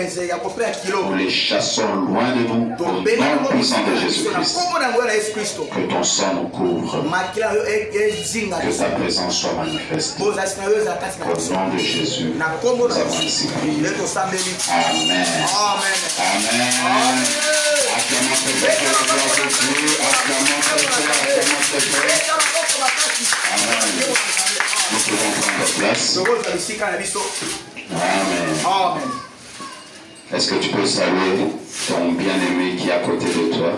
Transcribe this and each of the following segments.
Nous les chassons loin de nous au nom puissant de Jésus-Christ. Que ton sang nous couvre. Que ta présence soit manifestée. Au nom de Jésus, nous avons ainsi prié. Amen. Amen. Amen. Acclamons très fort la gloire de Dieu. Acclamons très fort, acclamons très fort. Amen. Nous pouvons prendre place. Amen. Amen. Est-ce que tu peux saluer ton bien-aimé qui est à côté de toi?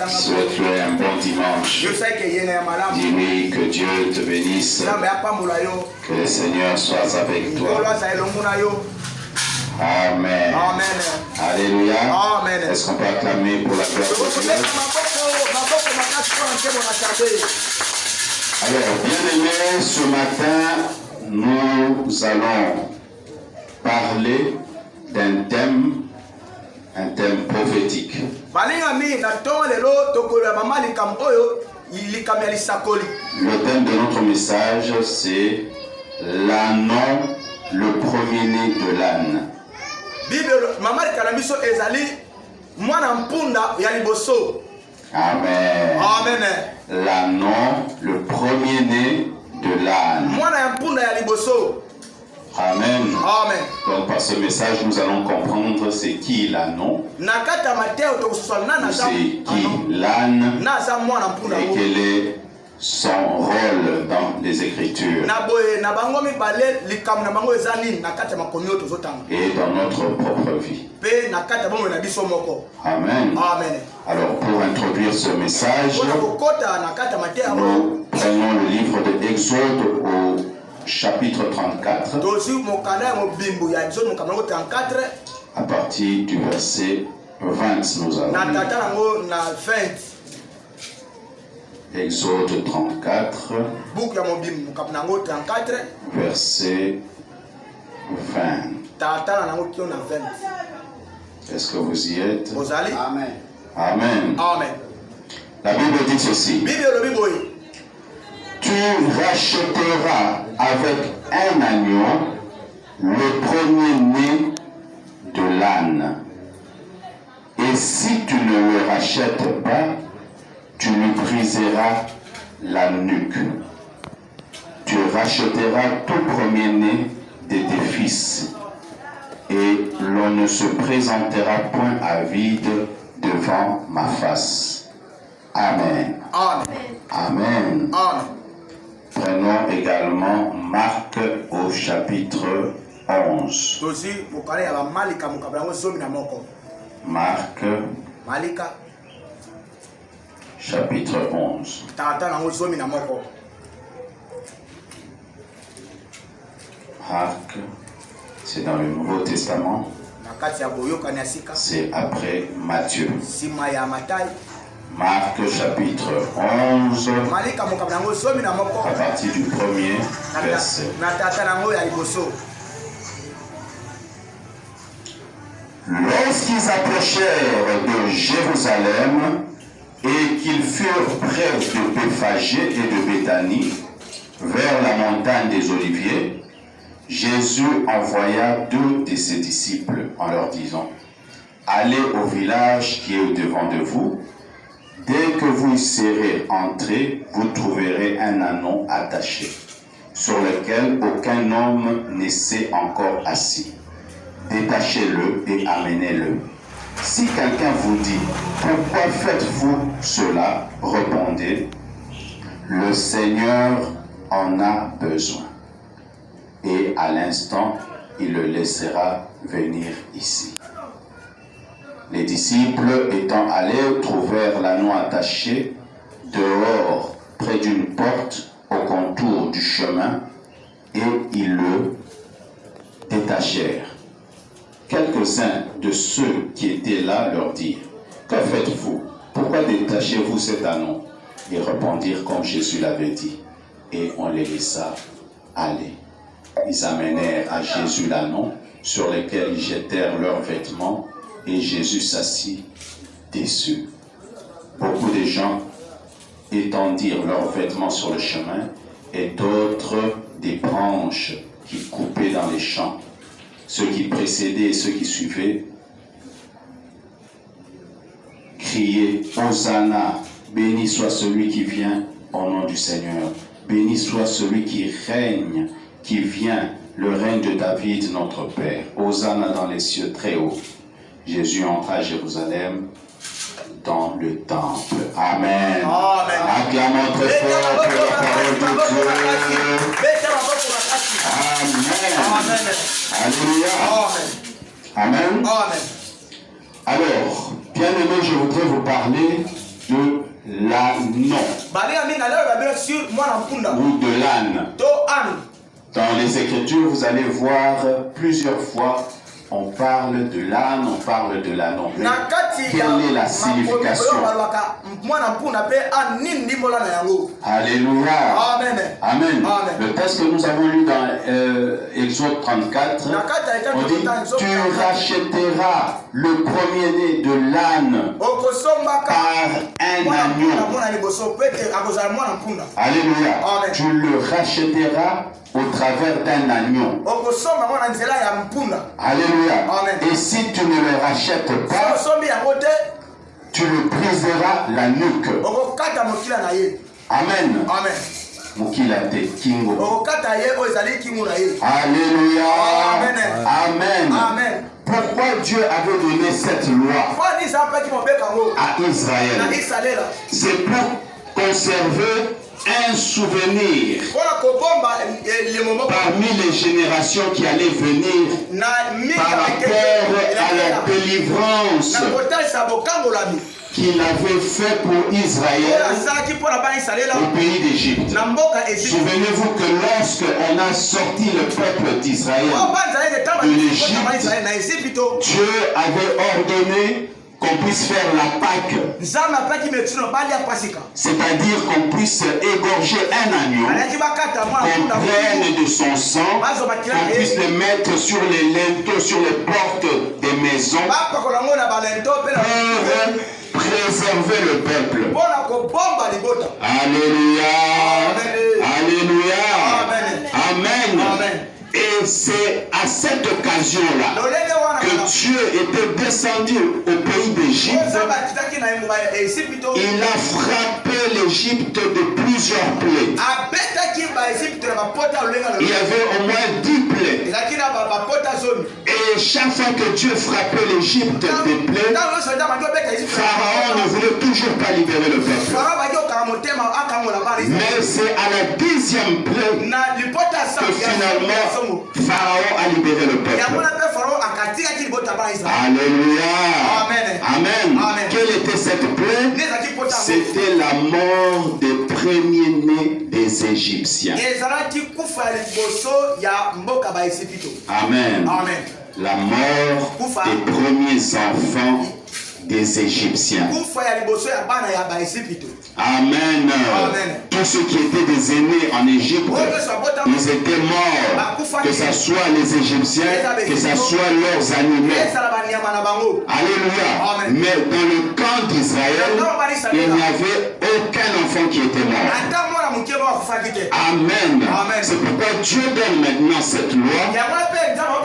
Souhaite-lui un bon dimanche. Dis-lui que Dieu te bénisse. Que le Seigneur soit avec toi. Amen. Amen. Alléluia. Amen. Est-ce qu'on peut acclamer pour la gloire de Dieu? Alors, bien-aimés, ce matin, nous allons parler d'un thème, un thème prophétique. Le thème de notre message, c'est l'ânon, le premier-né de l'âne. Amen. Amen. L'ânon, le premier-né de l'âne. Amen. Amen. Donc par ce message, nous allons comprendre c'est qui l'ânon, c'est qui l'âne et quel est son rôle dans les Écritures et dans notre propre vie. Amen. Amen. Alors pour introduire ce message, nous prenons le livre de Exode au chapitre 34, à partir du verset 20, nous allons lire. Exode 34, verset 20. Est-ce que vous y êtes? Amen. Amen. Amen. La Bible dit ceci. Tu racheteras avec un agneau le premier-né de l'âne. Et si tu ne le rachètes pas, tu lui briseras la nuque. Tu racheteras tout premier-né de tes fils. Et l'on ne se présentera point à vide devant ma face. Amen. Amen. Amen. Amen. Prenons également Marc au chapitre 11. Marc, chapitre 11. Marc, c'est dans le Nouveau Testament. C'est après Matthieu. Marc chapitre 11, à partir du premier verset. Lorsqu'ils approchèrent de Jérusalem et qu'ils furent près de Béphagée et de Béthanie, vers la montagne des Oliviers, Jésus envoya 2 de ses disciples en leur disant: allez au village qui est au-devant de vous. Dès que vous y serez entrés, vous trouverez un ânon attaché, sur lequel aucun homme ne s'est encore assis. Détachez-le et amenez-le. Si quelqu'un vous dit: pourquoi faites-vous cela? Répondez: le Seigneur en a besoin. Et à l'instant, il le laissera venir ici. Les disciples étant allés trouvèrent l'ânon attaché dehors, près d'une porte au contour du chemin, et ils le détachèrent. Quelques-uns de ceux qui étaient là leur dirent: que faites-vous? Pourquoi détachez-vous cet ânon? Ils répondirent comme Jésus l'avait dit, et on les laissa aller. Ils amenèrent à Jésus l'ânon, sur lequel ils jetèrent leurs vêtements, et Jésus s'assit dessus. Beaucoup de gens étendirent leurs vêtements sur le chemin, et d'autres des branches qui coupaient dans les champs. ceux qui précédaient et ceux qui suivaient, criaient Hosanna, béni soit celui qui vient au nom du Seigneur, béni soit celui qui règne, qui vient, le règne de David notre Père. Hosanna dans les cieux très haut. Jésus entra à Jérusalem dans le temple. Amen. Amen. Acclamons très fort pour la parole de Dieu. Amen. Alléluia. Amen. Amen. Alors, bien aimé, je voudrais vous parler de l'âne ou de l'âne. Dans les Écritures, vous allez voir plusieurs fois, on parle de l'âne, on parle de l'ânon. Mais quelle est la signification? Alléluia. Amen. Amen. Le texte que nous avons lu dans Exode 34, on dit, tu rachèteras le premier-né de l'âne par un agneau. Alléluia. Tu le rachèteras au travers d'un agneau. Alléluia. Et si tu ne le rachètes pas, tu le briseras la nuque. Amen. Mukilate kingo. Alléluia. Amen. Pourquoi Dieu avait donné cette loi à Israël? C'est pour conserver un souvenir parmi les générations qui allaient venir par rapport à la délivrance qu'il avait fait pour Israël au pays d'Égypte. Souvenez-vous que lorsqu'on a sorti le peuple d'Israël de l'Égypte, Dieu avait ordonné qu'on puisse faire la Pâque, c'est-à-dire qu'on puisse égorger un agneau, qu'on prenne de son sang, qu'on puisse le mettre sur les linteaux, sur les portes des maisons, pour préserver le peuple. Alléluia. Alléluia. Amen. Et c'est à cette occasion-là que Dieu était descendu au pays d'Égypte. Il a frappé l'Égypte de plusieurs plaies. Il y avait au moins 10 plaies. Et chaque fois que Dieu frappait l'Égypte des plaies, Pharaon ne voulait toujours pas libérer le peuple. Mais c'est à la 10e plaie que finalement Pharaon a libéré le peuple. Alléluia. Amen. Quelle était cette plaie? C'était la mort des premiers-nés des Égyptiens. Amen. La mort des premiers enfants des Égyptiens. Amen. Tous ceux qui étaient des aînés en Égypte, ils étaient morts. Que ce soit les Égyptiens, que ce soit leurs animaux. Alléluia. Mais dans le camp d'Israël, il n'y avait aucun enfant qui était mort. Amen. C'est pourquoi Dieu donne maintenant cette loi.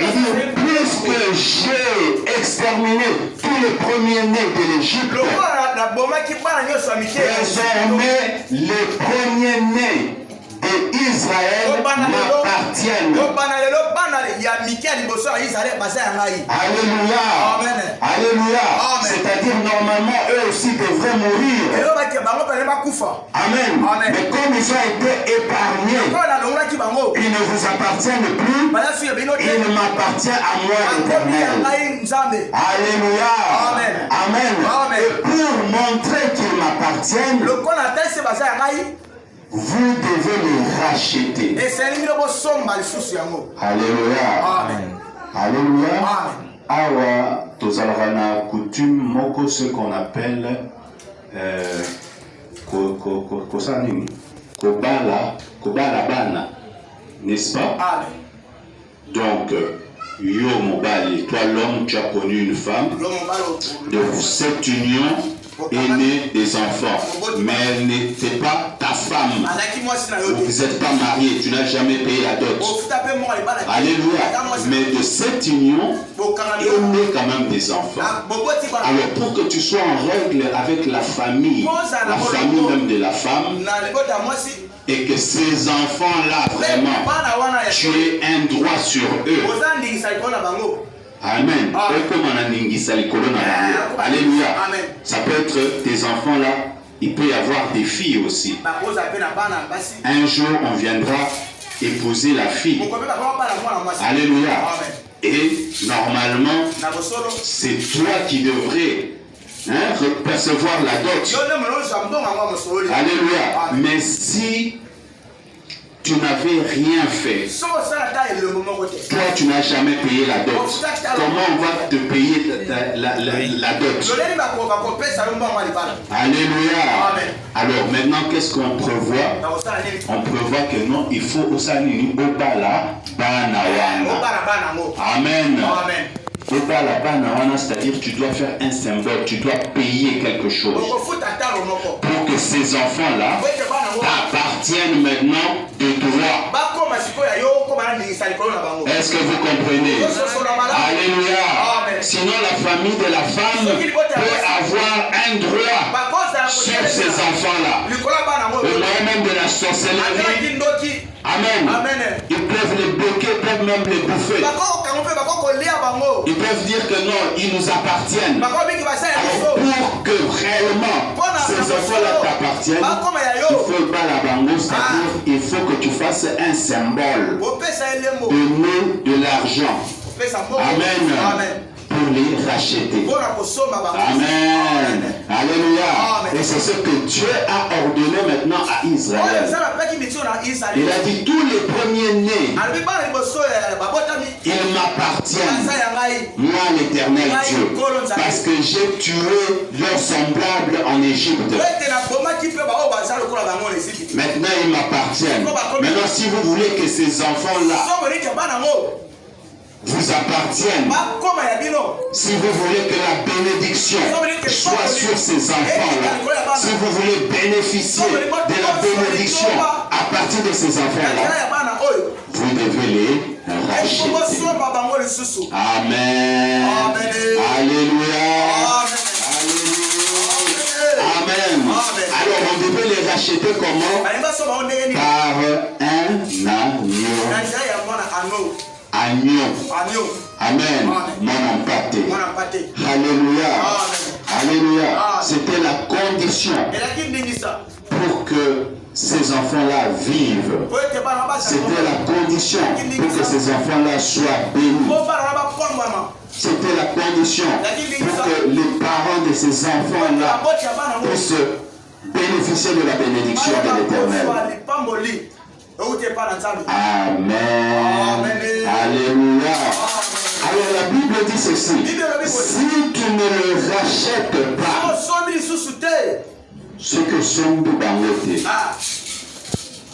Il dit, puisque j'ai exterminé tous les premiers-nés de l'Égypte, désormais les premiers-nés d'Israël m'appartiennent. Alléluia. Alléluia. C'est-à-dire normalement eux aussi devraient mourir. Amen. Mais comme ils ont été épargnés, ils ne vous appartiennent plus. Ils ne m'appartiennent à moi l'Éternel. Alléluia. Amen. Et pour montrer qu'ils m'appartiennent, vous devez les racheter. Alléluia. Alléluia. Awa tozalaka na coutume moko ce qu'on appelle kobala bana, n'est-ce pas? Donc yo mobali, toi l'homme, tu as connu une femme, de cette union est née des enfants, mais elle n'était pas ta femme, vous n'êtes pas marié, tu n'as jamais payé la dot. Alléluia. Mais de cette union, est né quand même des enfants. Alors pour que tu sois en règle avec la famille même de la femme, et que ces enfants-là, vraiment, tu aies un droit sur eux. Amen. Alléluia. Ça peut être tes enfants-là, il peut y avoir des filles aussi. Un jour, on viendra épouser la fille. Alléluia. Et normalement, c'est toi qui devrais percevoir la dot. Alléluia. Mais si tu n'avais rien fait, toi tu n'as jamais payé la dot, comment on va te payer la dot? Alléluia. Alors maintenant, qu'est-ce qu'on prévoit? On prévoit que non, il faut aussi Amen. C'est-à-dire tu dois faire un symbole, tu dois payer quelque chose pour que ces enfants-là t'appartiennent maintenant de droit. Est-ce que vous comprenez? Alléluia. Sinon la famille de la femme peut avoir un droit sur ces enfants-là. Le moyen même de la sorcellerie. Amen. Ils peuvent les bloquer, ils peuvent même les bouffer. Ils peuvent dire que non, ils nous appartiennent. Alors pour que réellement ces enfants-là t'appartiennent, il faut pas la bango, c'est-à-dire il faut que tu fasses un symbole. Donner de l'argent. Amen. Pour les racheter. Amen. Alléluia. Et c'est ce que Dieu a ordonné maintenant à Israël. Il a dit tous les premiers-nés, ils m'appartiennent. Moi l'éternel Dieu. Parce que j'ai tué leurs semblables en Égypte. Maintenant ils m'appartiennent. Maintenant si vous voulez que ces enfants-là vous appartiennent, si vous voulez que la bénédiction soit sur ces enfants-là, si vous voulez bénéficier de la bénédiction à partir de ces enfants-là, vous devez les racheter. Amen. Alléluia. Amen. Alors on devait les racheter comment? Par un agneau. Agneau. Amen. Mon empathé. Alléluia. Alléluia. C'était la condition pour que ces enfants-là vivent. C'était la condition pour que ces enfants-là soient bénis. C'était la condition pour que les parents de ces enfants-là puissent bénéficier de la bénédiction de l'Éternel. Amen. Alléluia. Alors la Bible dit ceci: si tu ne le rachètes pas, ce que sont de bangoté.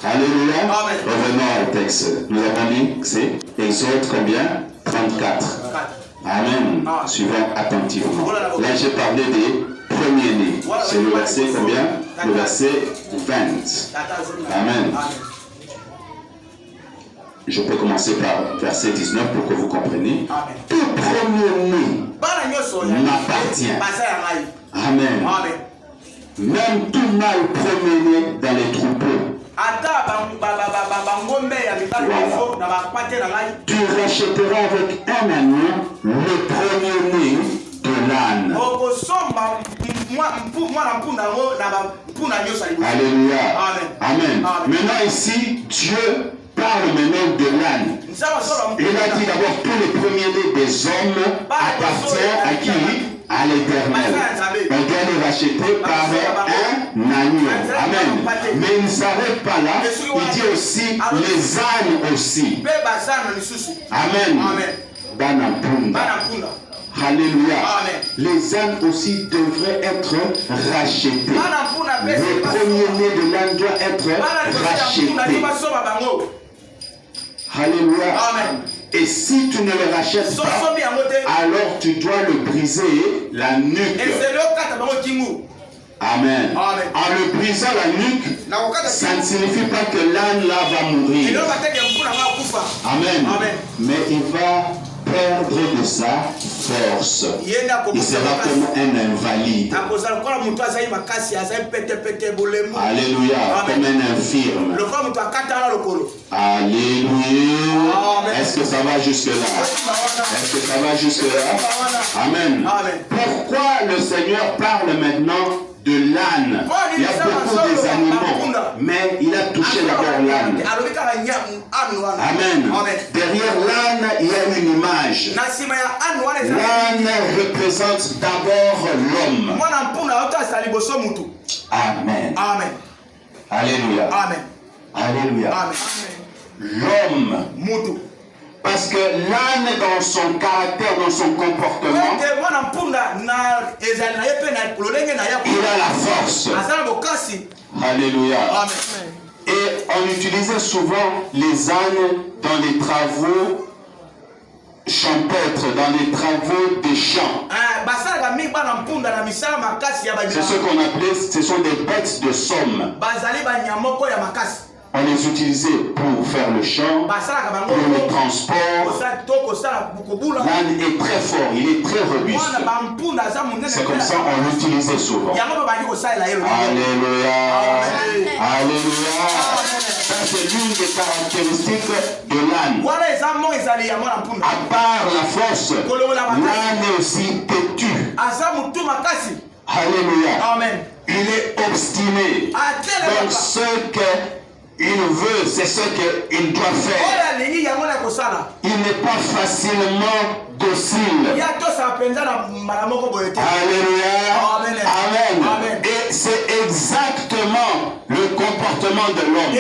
Alléluia. Revenons au texte. Nous avons dit que c'est Exode combien? 34. Amen. Suivons attentivement. Là j'ai parlé des premiers-nés. C'est le verset combien? Le verset 20. Amen. Je peux commencer par verset 19 pour que vous compreniez. Tout premier-né m'appartient. Amen. Même tout mâle premier-né dans les troupeaux. Tu rachèteras avec un agneau le premier-né de l'âne. Alléluia. Amen. Maintenant ici, Dieu parle maintenant de l'âne. Il a dit d'abord tous les premiers-nés des hommes appartiennent à qui? À l'Éternel. On doit les racheter par un agneau. Amen. Mais il ne s'arrête pas là. Il dit aussi les ânes aussi. Amen. Banapunda. Alléluia. Les ânes aussi devraient être rachetés. Le premier-né de l'âne doit être racheté. Alléluia. Et si tu ne le rachètes pas, alors tu dois le briser la nuque. Amen. Amen. En le brisant la nuque, ça ne signifie pas que l'âne là va mourir. Amen. Amen. Mais il va perdre de sa force. Il sera comme un invalide. Alléluia. Amen. Comme un infirme. Alléluia. Amen. Est-ce que ça va jusque-là? Est-ce que ça va jusque-là? Amen. Amen. Pourquoi le Seigneur parle maintenant de l'âne? Il y a beaucoup des animaux, mais il a touché d'abord l'âne. Amen. Derrière l'âne, il y a une image. L'âne représente d'abord l'homme. Amen. Amen. Alléluia. Amen. Alléluia. L'homme. Parce que l'âne, dans son caractère, dans son comportement, il a la force. Alléluia. Amen. Et on utilisait souvent les ânes dans les travaux champêtres, dans les travaux des champs. C'est ce qu'on appelait, ce sont des bêtes de somme. On les utilisait pour faire le champ, pour le transport. L'âne est très fort, il est très robuste. C'est comme ça qu'on l'utilisait souvent. Alléluia. Alléluia. Ça, c'est l'une des caractéristiques de l'âne. À part la force, l'âne est aussi têtu. Alléluia. Amen. Il est obstiné. Donc ce qu'il veut, c'est ce qu'il doit faire. Il n'est pas facilement docile. Alléluia. Amen. Amen. Et c'est exactement le comportement de l'homme.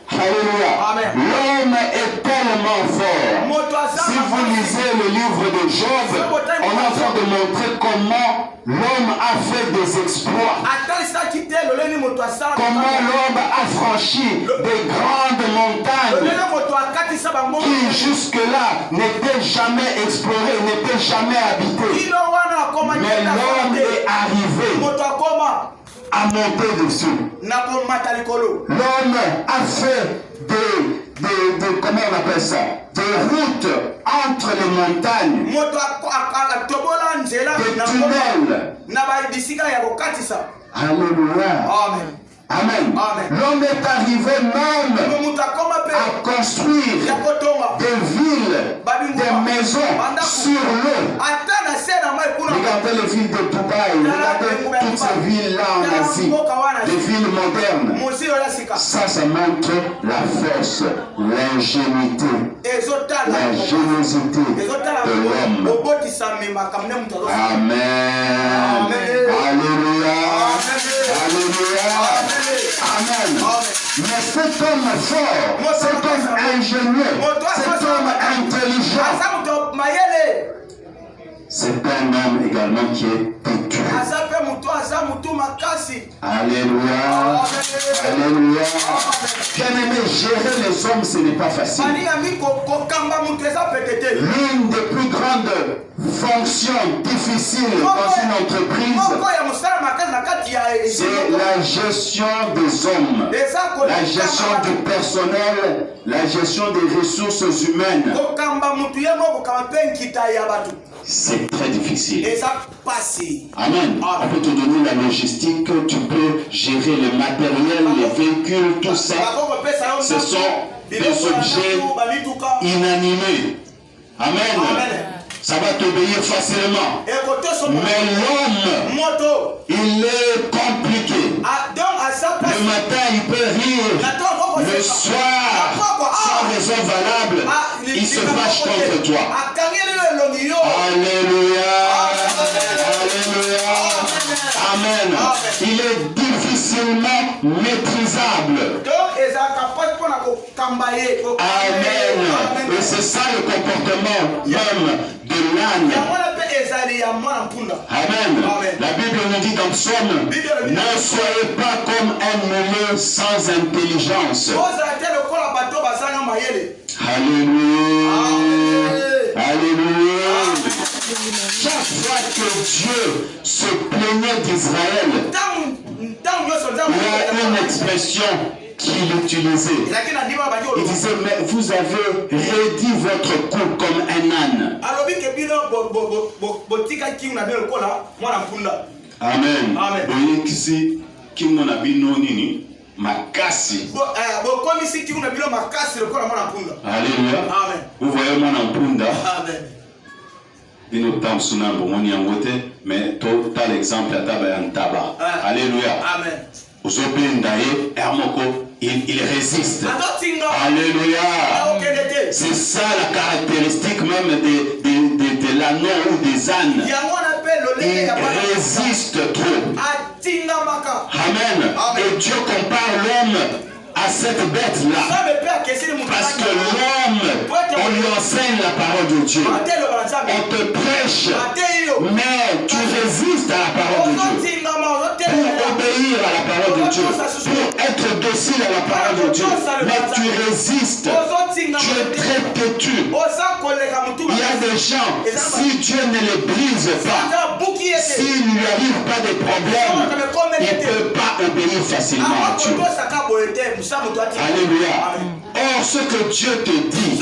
Alléluia. Amen. L'homme est tellement fort. Si vous lisez le livre de Job, on est en train de montrer comment l'homme a fait des exploits. Comment l'homme a franchi des grandes montagnes qui jusque-là n'étaient jamais explorées, n'étaient jamais habitées. Mais l'homme est arrivé à monter dessus. L'homme a fait comment on appelle ça? Des routes entre les montagnes, des tunnels. Alléluia. Amen. Amen. L'homme est arrivé même à construire des villes, des maisons sur l'eau. Regardez les villes de Dubaï, regardez toutes ces villes-là en Asie, des villes modernes. Ça montre la force, l'ingénuité, la générosité de l'homme. Amen. Alléluia. Alléluia. Amen. Mais cet homme fort, cet homme ingénieux, cet homme intelligent, c'est un homme également qui est têtu. Alléluia. Alléluia. Bien aimé, gérer les hommes, ce n'est pas facile. L'une des plus grandes fonctions difficiles dans une entreprise, c'est la gestion des hommes, la gestion du personnel, la gestion des ressources humaines. C'est très difficile. Amen. On peut te donner la logistique, tu peux gérer le matériel, les véhicules, tout ça. Ce sont des objets inanimés. Amen. Ça va t'obéir facilement. Mais l'homme, il est compliqué. Le matin, il peut rire. Le soir, sans raison valable, il se fâche contre toi. Alléluia. Alléluia. Amen. Il est difficilement maîtrisable. Amen. Et c'est ça le comportement même de l'âne. Amen. La Bible nous dit dans Psaume, ne soyez pas comme un milieu sans intelligence. Alléluia. Alléluia. Chaque fois que Dieu se plaignait d'Israël, il y a une expression qu'il utilisait. Il disait, mais vous avez réduit votre cou comme un âne. Amen. Makasi. Alléluia. Vous voyez mon ampunda. Mais t'as l'exemple à Taba. Alléluia. Il résiste. Alléluia. C'est ça la caractéristique même de l'agneau ou des ânes. Il résiste trop. Amen. Et Dieu compare l'homme à cette bête-là. Parce que l'homme, on lui enseigne la parole de Dieu. On te prêche, mais tu résistes à la parole de Dieu. Pour obéir à la parole de Dieu, pour être docile à la parole de Dieu, mais tu résistes. Tu es très têtu. Il y a des gens, si Dieu ne les brise pas, s'il ne lui arrive pas des problèmes, il ne peut pas obéir facilement à Dieu. Alléluia. Or, ce que Dieu te dit,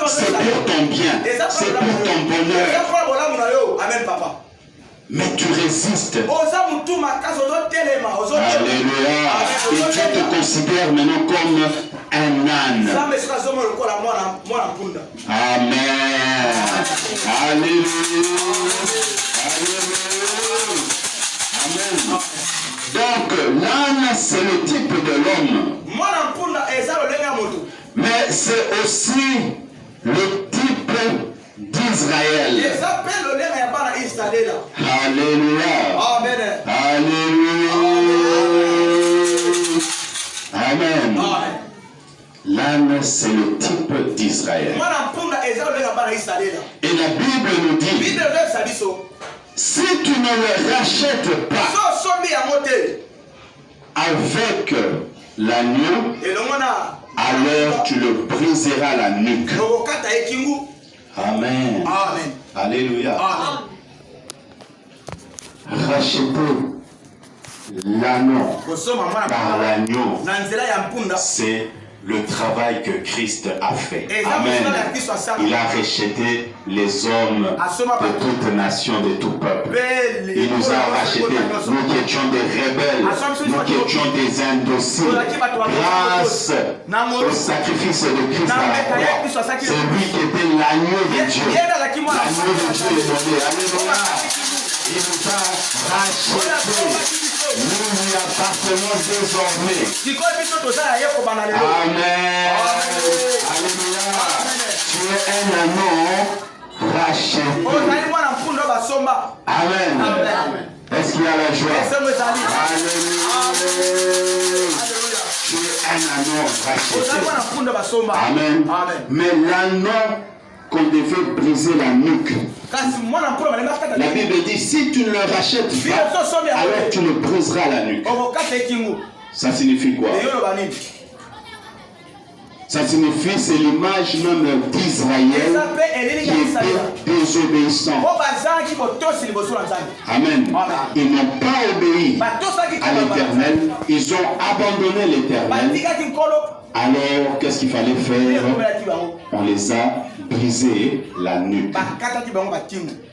c'est pour ton bien, c'est pour ton bonheur. Amen, papa. Mais tu résistes. Alléluia. Et Dieu te considère maintenant comme un âne. Amen. Alléluia. Amen. Donc, l'âne, c'est le type de l'homme. Mais c'est aussi le type d'Israël. Alléluia. Alléluia. Amen. L'âne, c'est le type d'Israël. Et la Bible nous dit, si tu ne le rachètes pas avec l'agneau, alors tu le briseras la nuque. Amen. Amen. Alléluia. Racheter l'agneau par l'agneau, c'est le travail que Christ a fait. Amen. Il a racheté les hommes de toutes nations, de tout peuple. Il nous a rachetés. Nous qui étions des rebelles, nous qui étions des indociles, grâce au sacrifice de Christ à la croix. C'est lui qui était l'agneau de Dieu. L'agneau de Dieu est donné. Alléluia. Il nous a rachetés. Nous lui appartenons désormais. Amen. Alléluia. Tu es un agneau racheté. Amen. Est-ce qu'il y a la joie? Alléluia. Tu es un agneau racheté. Amen. Mais l'agneau qu'on devait briser la nuque. La Bible dit, si tu ne le rachètes pas, alors tu le briseras la nuque. Ça signifie quoi? Ça signifie, c'est l'image même d'Israël qui était désobéissant. Amen. Ils n'ont pas obéi à l'Éternel. Ils ont abandonné l'Éternel. Alors, qu'est-ce qu'il fallait faire? On les a brisé la nuque.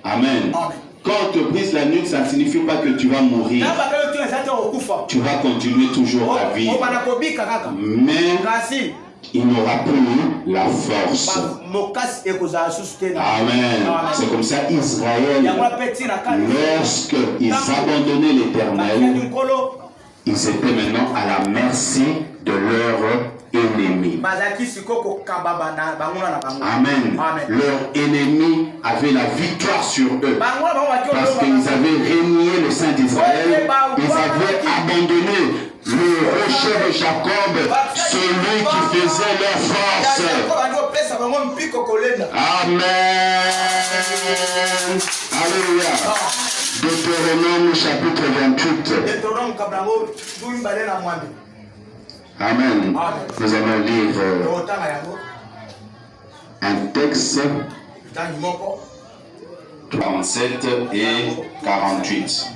Amen. Quand on te brise la nuque, ça ne signifie pas que tu vas mourir. Tu vas continuer toujours à vivre. Mais il n'aura plus la force. Amen. C'est comme ça Israël, lorsqu'ils abandonnaient l'Éternel, ils étaient maintenant à la merci de leur ennemi. Amen. Leur ennemi avait la victoire sur eux. Parce qu'ils avaient régné le Saint d'Israël. Ils avaient abandonné le rocher de Jacob, celui qui faisait leur force. Amen. Alléluia. Deutéronome chapitre 28. Amen. Nous allons lire un texte 47 et 48.